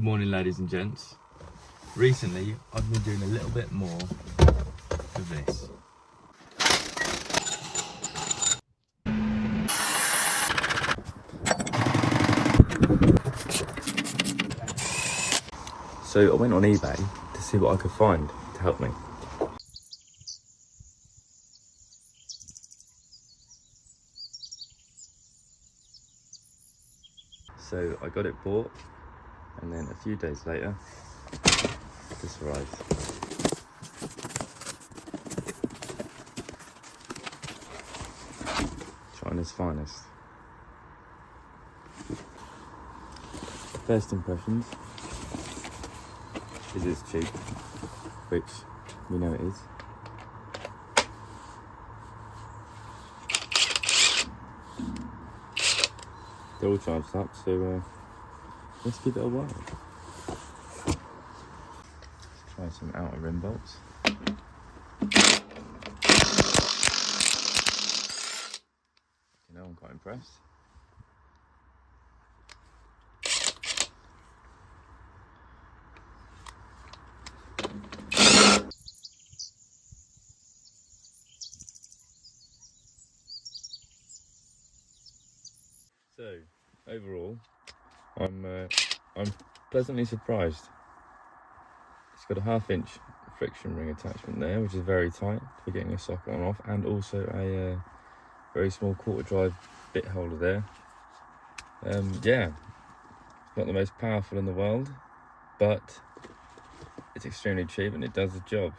morning, ladies and gents. Recently, I've been doing a little bit more of this. So I went on eBay to see what I could find to help me. So I got it bought, and then a few days later, this arrived. China's finest. First impressions is it's cheap, which we know it is. They're all charged up, so let's give it a whirl. Let's try some outer rim bolts. You know, I'm quite impressed. So overall, I'm pleasantly surprised. It's got a 1/2 inch friction ring attachment there, which is very tight for getting a socket on off, and also a very small 1/4 drive bit holder there. Yeah, it's not the most powerful in the world, but it's extremely cheap and it does the job.